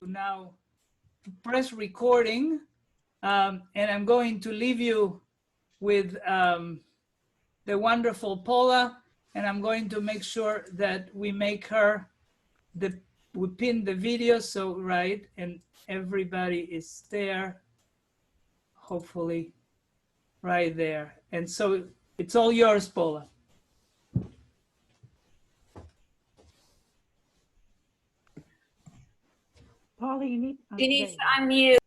now press recording, and I'm going to leave you with the wonderful Paula, and I'm going to make sure that we make her we pin the video, so right, and everybody is there, hopefully right there. And so it's all yours, Paula. Paula, you need to unmute.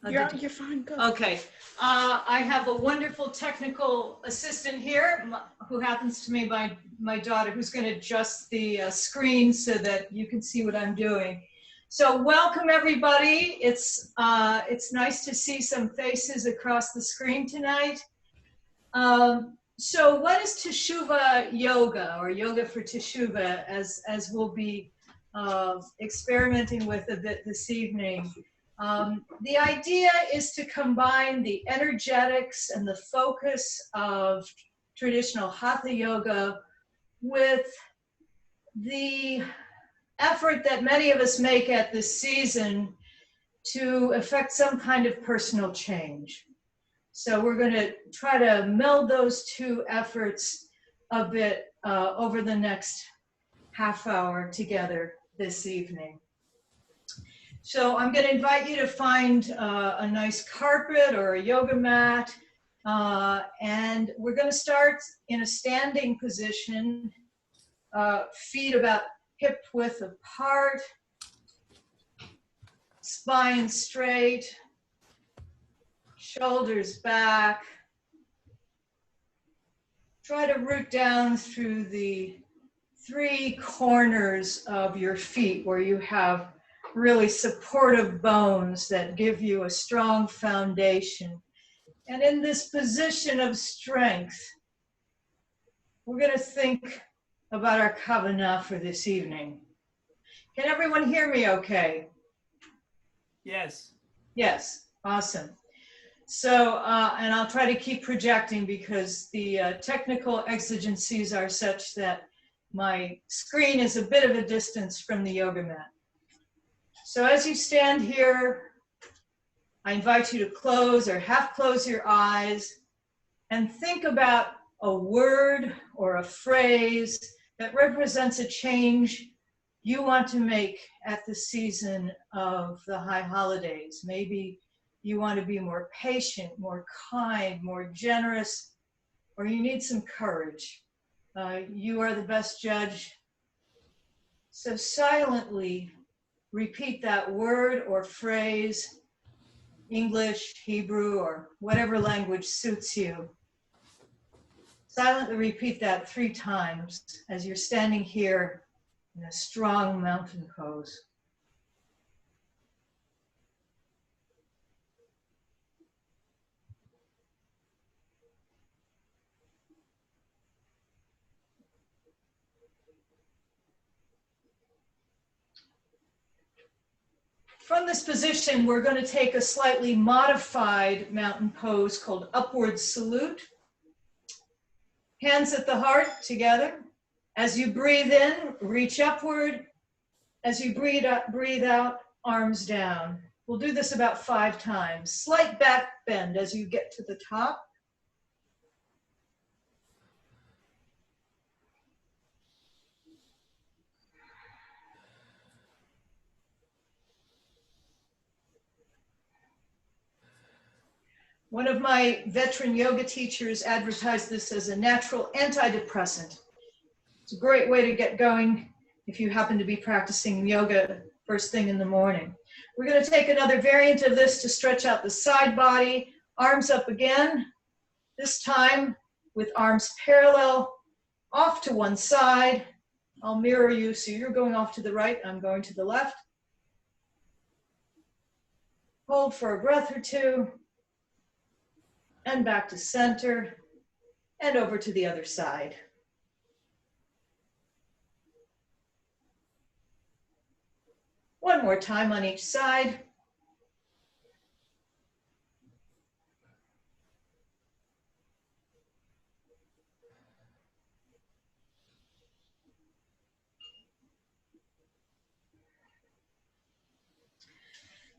You're fine. Go. Okay. I have a wonderful technical assistant here who happens to be my daughter, who's going to adjust the screen so that you can see what I'm doing. So welcome, everybody. It's nice to see some faces across the screen tonight. So what is Teshuva yoga, or yoga for Teshuva, as we'll be experimenting with a bit this evening? The idea is to combine the energetics and the focus of traditional hatha yoga with the effort that many of us make at this season to effect some kind of personal change. So we're going to try to meld those two efforts a bit over the next half hour together this evening. So I'm going to invite you to find a nice carpet or a yoga mat, and we're going to start in a standing position, feet about hip width apart, spine straight, shoulders back. Try to root down through the three corners of your feet where you have really supportive bones that give you a strong foundation. And in this position of strength, we're going to think about our kavana for this evening. Can everyone hear me okay? Yes. Yes, awesome. So, and I'll try to keep projecting because the technical exigencies are such that my screen is a bit of a distance from the yoga mat. So as you stand here, I invite you to close or half close your eyes and think about a word or a phrase that represents a change you want to make at the season of the high holidays. Maybe you want to be more patient, more kind, more generous, or you need some courage. You are the best judge. So silently repeat that word or phrase, English, Hebrew, or whatever language suits you. Silently repeat that 3 times as you're standing here in a strong mountain pose. From this position, we're going to take a slightly modified mountain pose called upward salute. Hands at the heart together. As you breathe in, reach upward. As you breathe out, arms down. We'll do this about 5 times. Slight back bend as you get to the top. One of my veteran yoga teachers advertised this as a natural antidepressant. It's a great way to get going if you happen to be practicing yoga first thing in the morning. We're going to take another variant of this to stretch out the side body, arms up again, this time with arms parallel, off to one side. I'll mirror you, so you're going off to the right, I'm going to the left. Hold for a breath or 2. And back to center, and over to the other side. One more time on each side.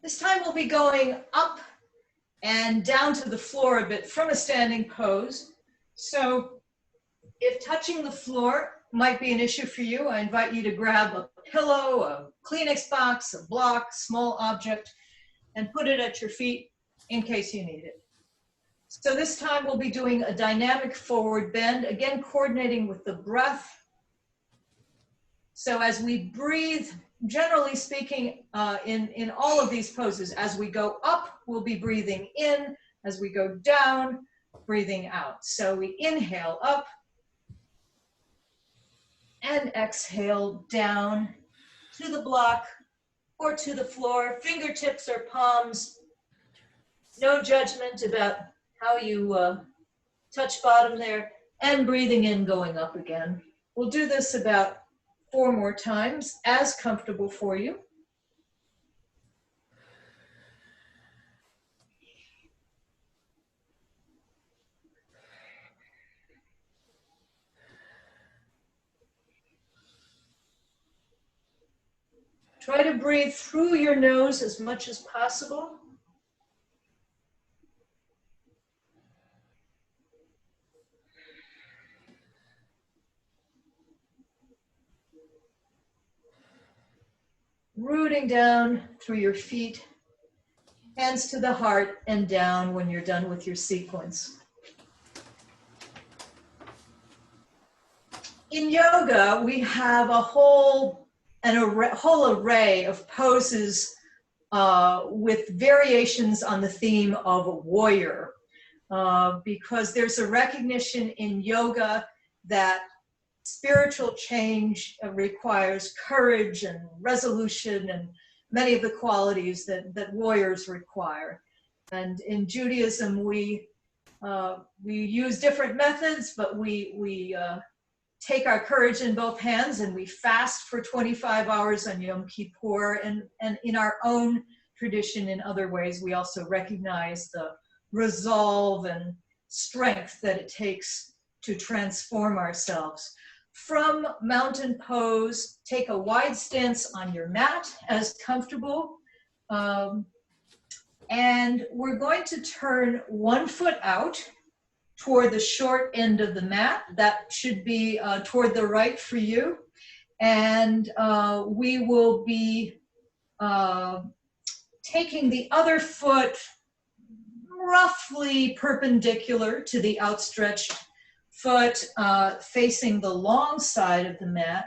This time we'll be going up and down to the floor a bit from a standing pose. So if touching the floor might be an issue for you, I invite you to grab a pillow, a Kleenex box, a block, small object, and put it at your feet in case you need it. So this time we'll be doing a dynamic forward bend, again coordinating with the breath. So as we breathe, generally speaking, in all of these poses, as we go up, we'll be breathing in. As we go down, breathing out. So we inhale up and exhale down to the block or to the floor, fingertips or palms. No judgment about how you touch bottom there, and breathing in, going up again. We'll do this about 4 more times, as comfortable for you. Try to breathe through your nose as much as possible. Rooting down through your feet, hands to the heart, and down when you're done with your sequence. In yoga, we have a whole array of poses with variations on the theme of warrior, because there's a recognition in yoga that spiritual change requires courage and resolution and many of the qualities that warriors require. And in Judaism, we use different methods, but we take our courage in both hands and we fast for 25 hours on Yom Kippur. And in our own tradition, in other ways, we also recognize the resolve and strength that it takes to transform ourselves. From mountain pose, take a wide stance on your mat as comfortable. And we're going to turn one foot out toward the short end of the mat. That should be toward the right for you. And we will be taking the other foot roughly perpendicular to the outstretched foot, facing the long side of the mat.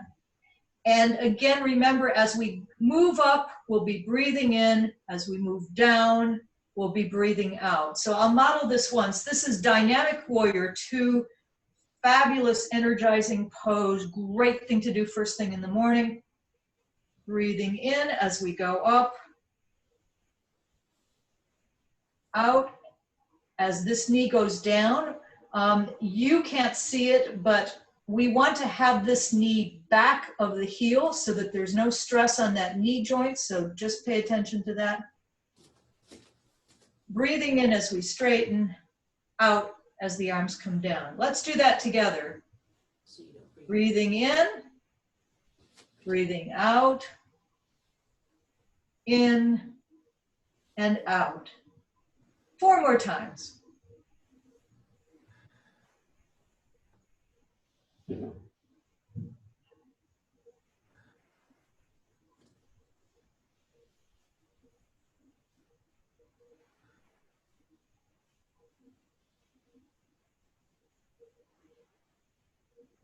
And again, remember, as we move up, we'll be breathing in. As we move down, we'll be breathing out. So I'll model this once. This is Dynamic Warrior 2, fabulous, energizing pose. Great thing to do first thing in the morning. Breathing in as we go up. Out as this knee goes down. You can't see it, but we want to have this knee back of the heel so that there's no stress on that knee joint, so just pay attention to that. Breathing in as we straighten, out as the arms come down. Let's do that together. Breathing in, breathing out, in and out. 4 more times.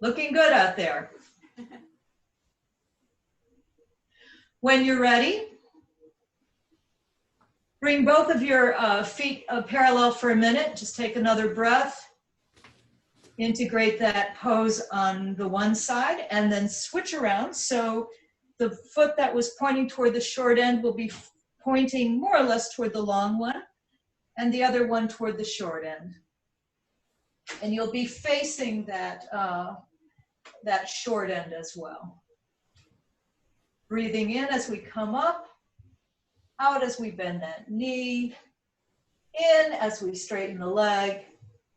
Looking good out there. When you're ready, bring both of your feet parallel for a minute. Just take another breath. Integrate that pose on the one side and then switch around. So the foot that was pointing toward the short end will be pointing more or less toward the long one, and the other one toward the short end. And you'll be facing that, that short end as well. Breathing in as we come up, out as we bend that knee, in as we straighten the leg,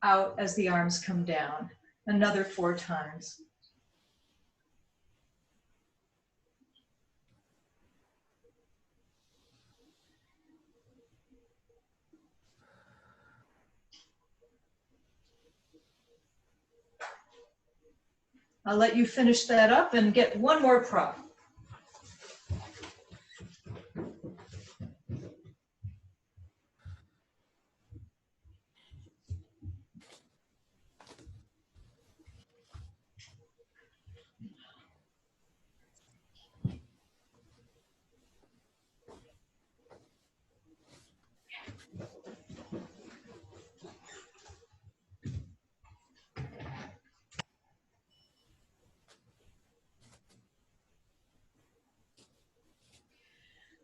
out as the arms come down. Another 4 times. I'll let you finish that up and get one more prop.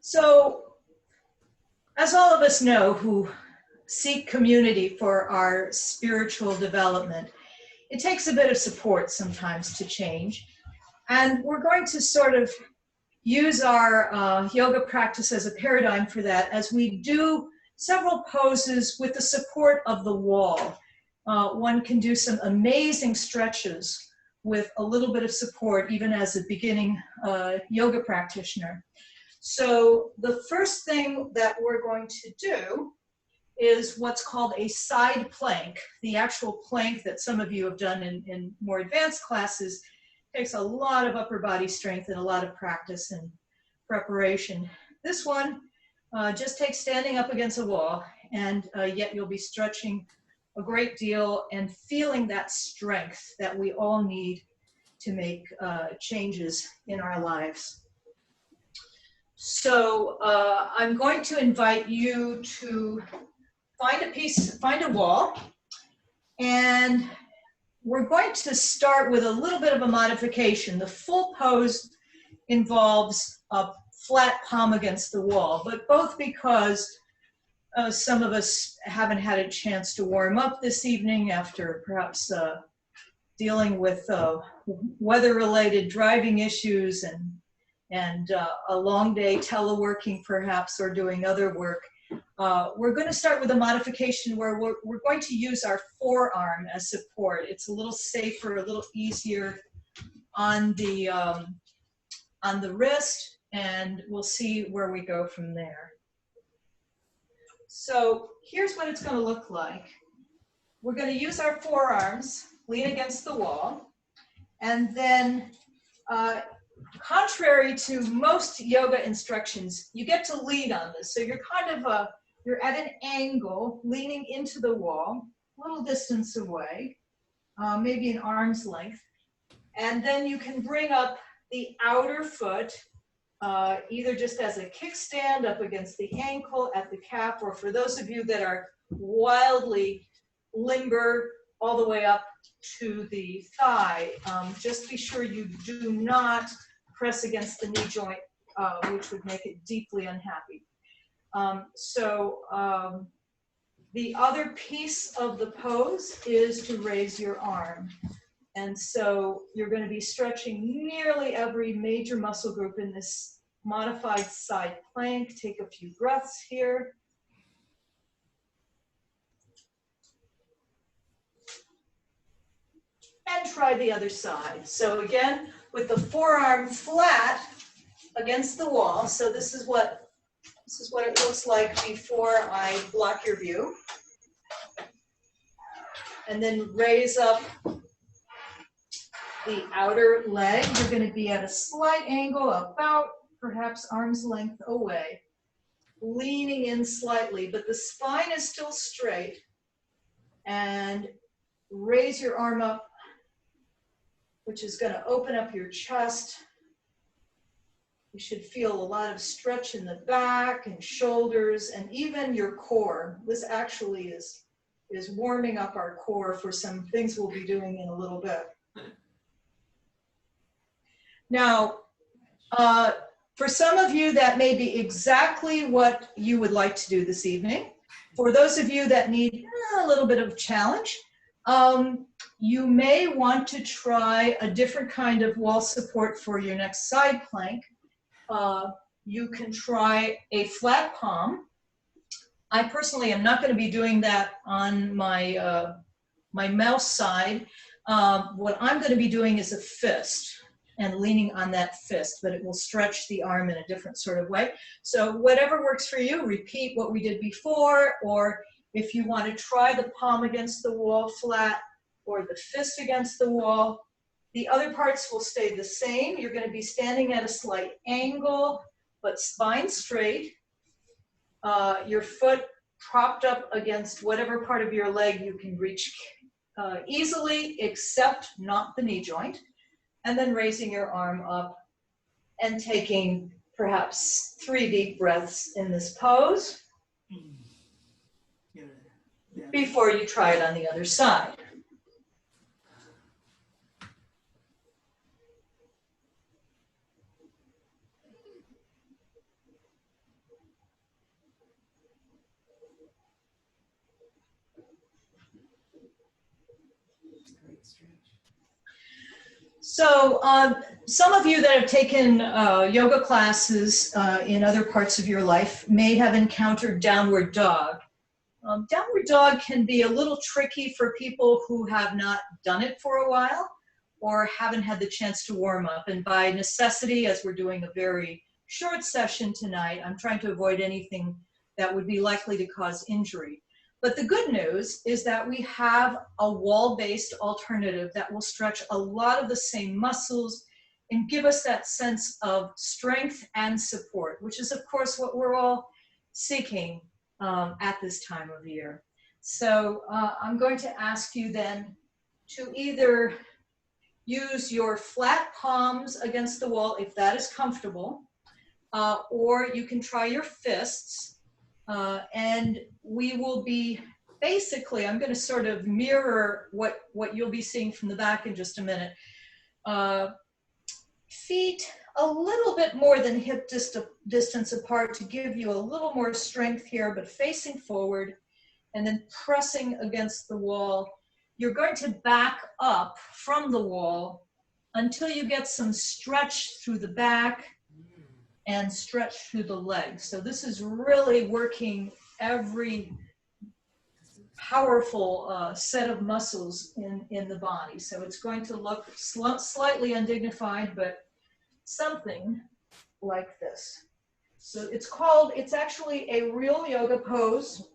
So, as all of us know who seek community for our spiritual development, it takes a bit of support sometimes to change. And we're going to sort of use our yoga practice as a paradigm for that as we do several poses with the support of the wall. One can do some amazing stretches with a little bit of support, even as a beginning yoga practitioner. So the first thing that we're going to do is what's called a side plank. The actual plank that some of you have done in more advanced classes takes a lot of upper body strength and a lot of practice and preparation. This one just takes standing up against a wall, and yet you'll be stretching a great deal and feeling that strength that we all need to make changes in our lives. So I'm going to invite you to find a wall, and we're going to start with a little bit of a modification. The full pose involves a flat palm against the wall, but both because some of us haven't had a chance to warm up this evening after perhaps dealing with weather-related driving issues and a long day teleworking perhaps, or doing other work. We're going to start with a modification where we're going to use our forearm as support. It's a little safer, a little easier on the wrist, and we'll see where we go from there. So here's what it's going to look like. We're going to use our forearms, lean against the wall, and then contrary to most yoga instructions, you get to lean on this. So you're kind of you're at an angle, leaning into the wall, a little distance away, maybe an arm's length. And then you can bring up the outer foot, either just as a kickstand up against the ankle, at the calf, or for those of you that are wildly limber, all the way up to the thigh. Just be sure you do not press against the knee joint, which would make it deeply unhappy. The other piece of the pose is to raise your arm. And so you're going to be stretching nearly every major muscle group in this modified side plank. Take a few breaths here. And try the other side. So again, with the forearm flat against the wall. So this is what it looks like before I block your view. And then raise up the outer leg. You're going to be at a slight angle, about perhaps arm's length away, leaning in slightly, but the spine is still straight. And raise your arm up, which is going to open up your chest. You should feel a lot of stretch in the back and shoulders and even your core. This actually is warming up our core for some things we'll be doing in a little bit. Now, for some of you, that may be exactly what you would like to do this evening. For those of you that need a little bit of challenge, you may want to try a different kind of wall support for your next side plank. You can try a flat palm. I personally am not going to be doing that on my, my mouse side. What I'm going to be doing is a fist and leaning on that fist, but it will stretch the arm in a different sort of way. So whatever works for you, repeat what we did before, or if you want to try the palm against the wall flat or the fist against the wall, The other parts will stay the same. You're going to be standing at a slight angle, but spine straight. Your foot propped up against whatever part of your leg you can reach easily, except not the knee joint. And then raising your arm up and taking perhaps 3 deep breaths in this pose before you try it on the other side. So some of you that have taken yoga classes in other parts of your life may have encountered downward dog. Downward dog can be a little tricky for people who have not done it for a while or haven't had the chance to warm up. And by necessity, as we're doing a very short session tonight, I'm trying to avoid anything that would be likely to cause injury. But the good news is that we have a wall-based alternative that will stretch a lot of the same muscles and give us that sense of strength and support, which is, of course, what we're all seeking at this time of year. So I'm going to ask you then to either use your flat palms against the wall, if that is comfortable, or you can try your fists. And we will be basically, I'm going to sort of mirror what you'll be seeing from the back in just a minute. Feet a little bit more than hip distance apart to give you a little more strength here, but facing forward and then pressing against the wall. You're going to back up from the wall until you get some stretch through the back and stretch through the legs. So this is really working every powerful set of muscles in the body. So it's going to look slightly undignified, but something like this. So it's actually a real yoga pose.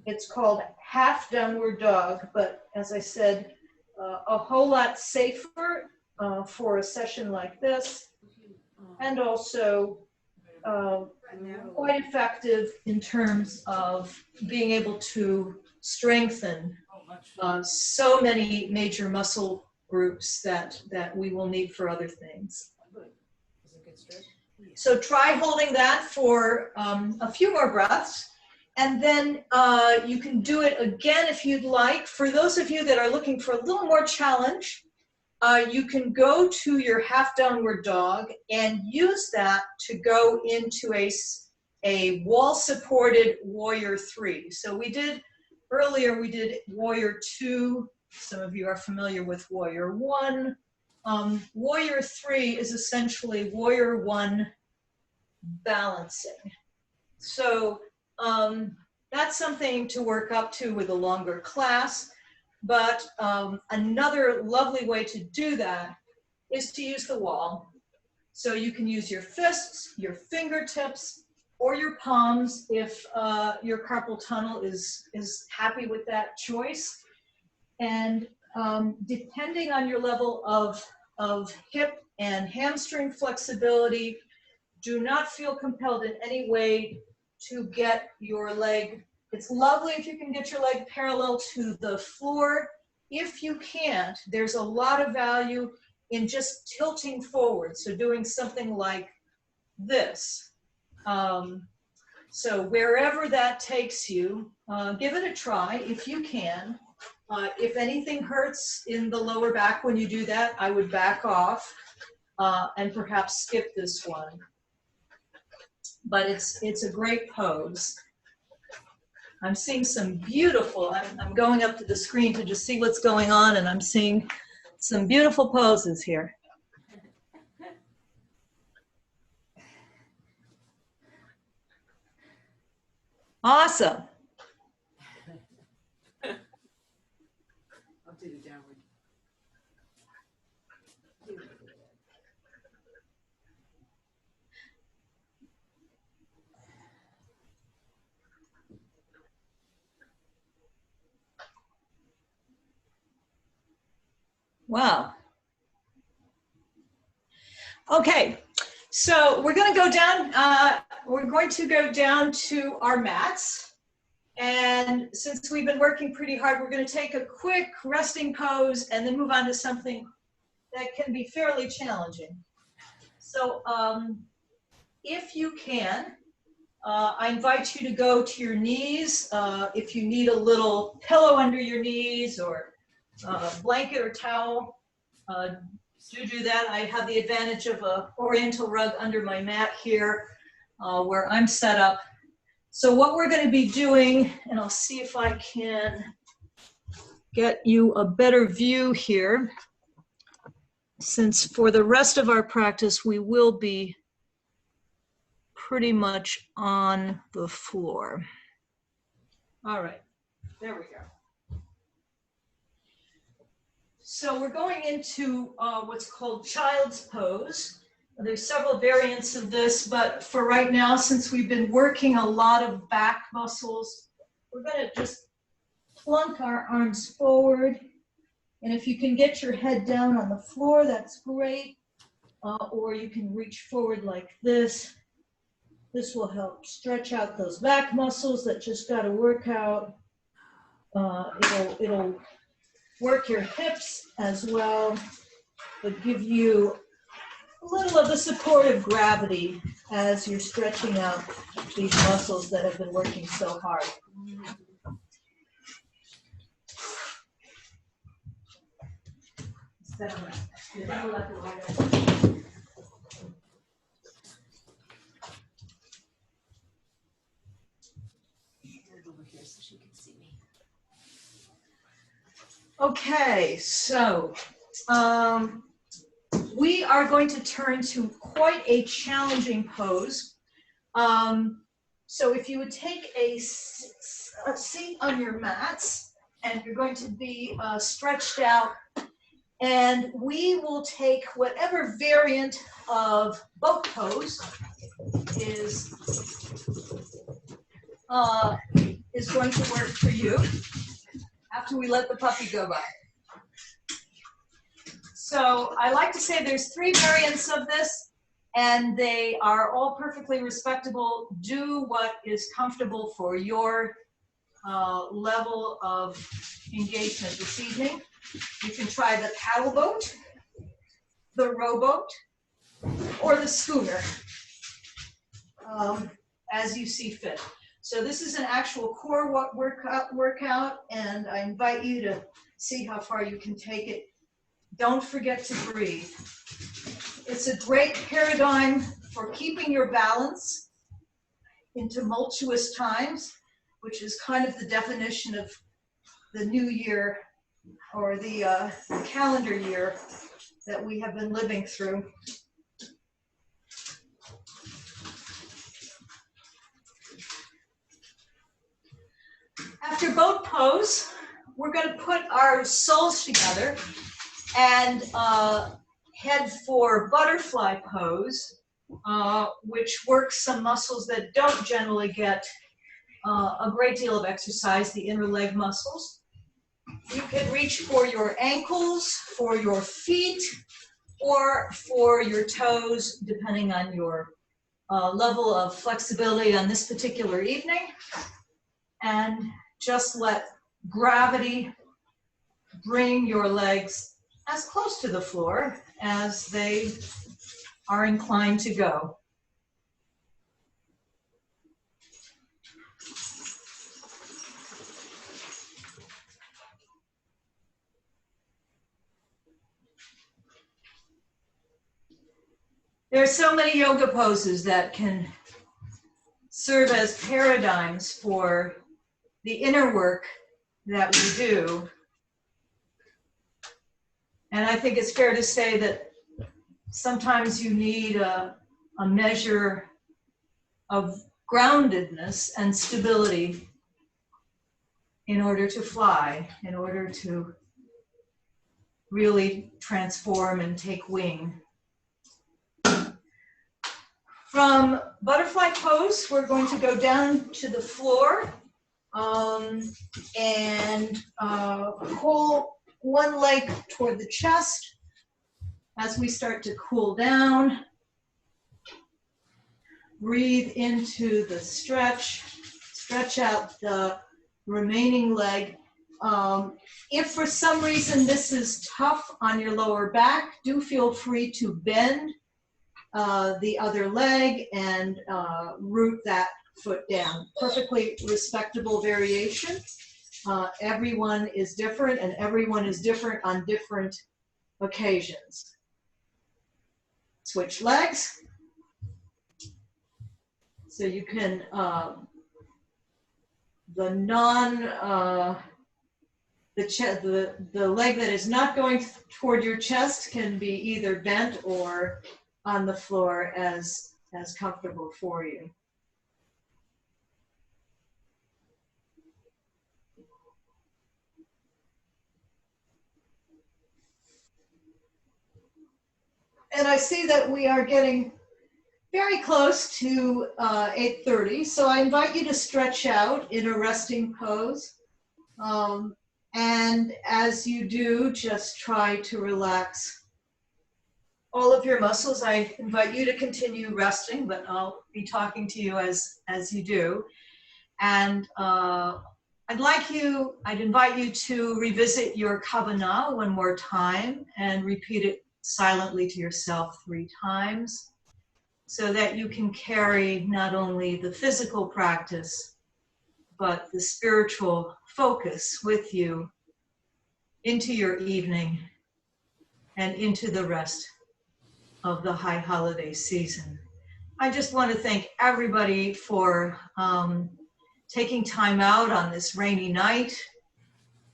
It's called half downward dog, but as I said, a whole lot safer for a session like this, and also quite effective in terms of being able to strengthen so many major muscle groups that we will need for other things. So try holding that for a few more breaths, and then you can do it again if you'd like. For those of you that are looking for a little more challenge, you can go to your half downward dog and use that to go into a wall-supported warrior 3. So earlier we did warrior 2. Some of you are familiar with warrior 1. Warrior 3 is essentially warrior 1 balancing. So that's something to work up to with a longer class. But another lovely way to do that is to use the wall. So you can use your fists, your fingertips, or your palms if your carpal tunnel is happy with that choice. And depending on your level of hip and hamstring flexibility, do not feel compelled in any way to get your leg. It's lovely if you can get your leg parallel to the floor. If you can't, there's a lot of value in just tilting forward. So doing something like this. So wherever that takes you, give it a try if you can. If anything hurts in the lower back when you do that, I would back off and perhaps skip this one. But it's a great pose. I'm seeing some beautiful, I'm going up to the screen to just see what's going on, and I'm seeing some beautiful poses here. Awesome. I'll do the downward. Wow. Okay, so we're going to go down. We're going to go down to our mats. And since we've been working pretty hard, we're going to take a quick resting pose and then move on to something that can be fairly challenging. So if you can, I invite you to go to your knees. If you need a little pillow under your knees or a blanket or towel, do that. I have the advantage of an oriental rug under my mat here where I'm set up. So what we're going to be doing, and I'll see if I can get you a better view here, since for the rest of our practice we will be pretty much on the floor. All right, there we go. So we're going into what's called child's pose. There's several variants of this, but for right now, since we've been working a lot of back muscles, we're going to just plunk our arms forward. And if you can get your head down on the floor, that's great. Or you can reach forward like this. This will help stretch out those back muscles that just got to work out. It'll work your hips as well, but give you a little of the support of gravity as you're stretching out these muscles that have been working so hard. Okay, so we are going to turn to quite a challenging pose. So if you would take a seat on your mats, and you're going to be stretched out, and we will take whatever variant of boat pose is going to work for you after we let the puppy go by. So I like to say there's 3 variants of this, and they are all perfectly respectable. Do what is comfortable for your level of engagement this evening. You can try the paddle boat, the rowboat, or the schooner, as you see fit. So this is an actual core workout, and I invite you to see how far you can take it. Don't forget to breathe. It's a great paradigm for keeping your balance in tumultuous times, which is kind of the definition of the new year or the calendar year that we have been living through. After boat pose, we're going to put our soles together and head for butterfly pose, which works some muscles that don't generally get a great deal of exercise, the inner leg muscles. You can reach for your ankles, for your feet, or for your toes, depending on your level of flexibility on this particular evening. And just let gravity bring your legs as close to the floor as they are inclined to go. There are so many yoga poses that can serve as paradigms for the inner work that we do. And I think it's fair to say that sometimes you need a measure of groundedness and stability in order to fly, in order to really transform and take wing. From butterfly pose, we're going to go down to the floor and pull one leg toward the chest as we start to cool down. Breathe into the stretch. Stretch out the remaining leg. If for some reason this is tough on your lower back, do feel free to bend the other leg and root that foot down. Perfectly respectable variation. Everyone is different, and everyone is different on different occasions. Switch legs. So you can, the leg that is not going toward your chest can be either bent or on the floor as comfortable for you. And I see that we are getting very close to 8:30, so I invite you to stretch out in a resting pose. And as you do, just try to relax all of your muscles. I invite you to continue resting, but I'll be talking to you as you do. And I'd invite you to revisit your kavanah one more time and repeat it silently to yourself 3 times so that you can carry not only the physical practice, but the spiritual focus with you into your evening and into the rest of the high holiday season. I just want to thank everybody for taking time out on this rainy night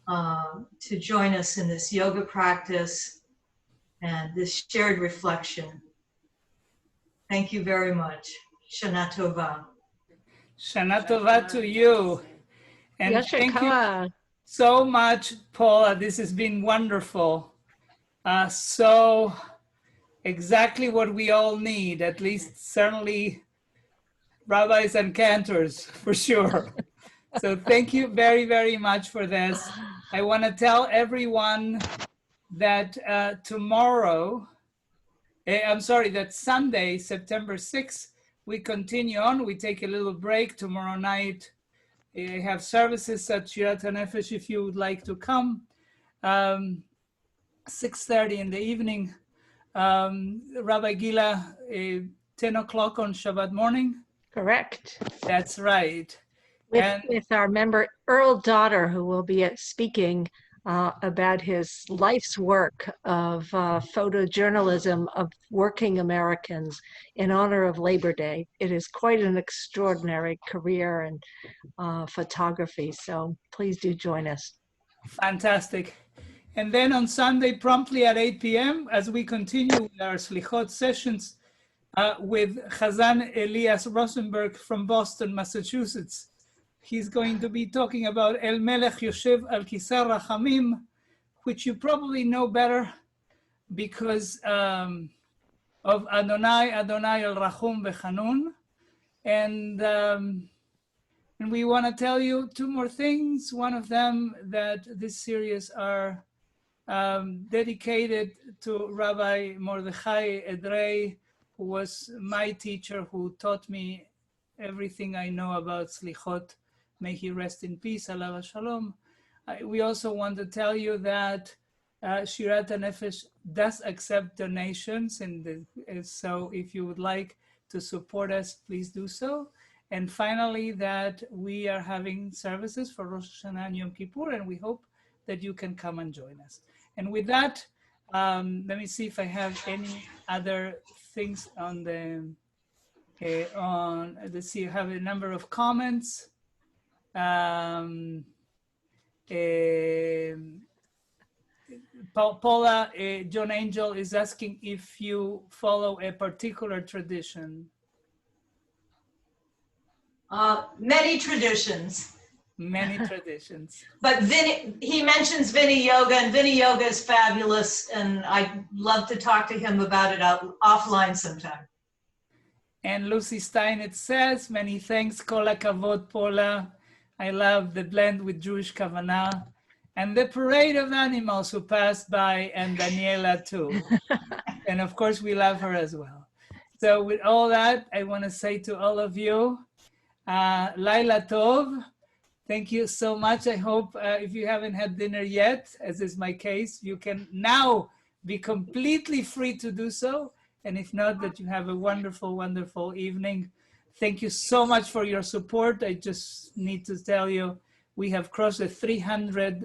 to join us in this yoga practice and this shared reflection. Thank you very much. Shana Tova. Shana Tova to you. And thank you so much, Paula. This has been wonderful. So exactly what we all need, at least certainly rabbis and cantors, for sure. So thank you very, very much for this. I want to tell everyone that that Sunday, September 6th, we continue on. We take a little break. Tomorrow night, I have services at Shirat HaNefesh if you would like to come. 6:30 in the evening. Rabbi Gila, 10 o'clock on Shabbat morning? Correct. That's right. With our member Earl Daughter, who will be speaking about his life's work of photojournalism of working Americans in honor of Labor Day. It is quite an extraordinary career in photography, so please do join us. Fantastic. And then on Sunday, promptly at 8 p.m., as we continue with our Selihot sessions with Chazan Elias Rosenberg from Boston, Massachusetts. He's going to be talking about El Melech Yoshev Al Kisar Rachamim, which you probably know better because of Adonai, Adonai El Rachum Vechanun. And we want to tell you 2 more things. One of them, that this series are dedicated to Rabbi Mordechai Edrei, who was my teacher, who taught me everything I know about Slichot. May he rest in peace, alav shalom. We also want to tell you that Shirat HaNefesh does accept donations, and so if you would like to support us, please do so. And finally, that we are having services for Rosh Hashanah and Yom Kippur, and we hope that you can come and join us. And with that, let me see if I have any other things on the, let's see, I have a number of comments. Paula, John Angel is asking if you follow a particular tradition. Many traditions. Many traditions. But he mentions Vinny Yoga, and Vinny Yoga is fabulous, and I'd love to talk to him about it offline sometime. And Lucy Steinitz says, many thanks, Kol HaKavod, Paula. I love the blend with Jewish Kavanah. and the parade of animals who passed by, and Daniela too. And of course, we love her as well. So with all that, I want to say to all of you, Laila Tov, thank you so much. I hope if you haven't had dinner yet, as is my case, you can now be completely free to do so. And if not, that you have a wonderful, wonderful evening. Thank you so much for your support. I just need to tell you, we have crossed the 300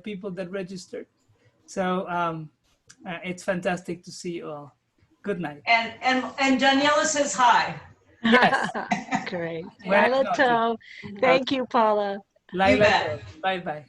people that registered. So it's fantastic to see you all. Good night. And Daniela says hi. Yes. Great. Buenas Laila noches. Tov. Thank you, Paula. Laila Tov. Bye-bye.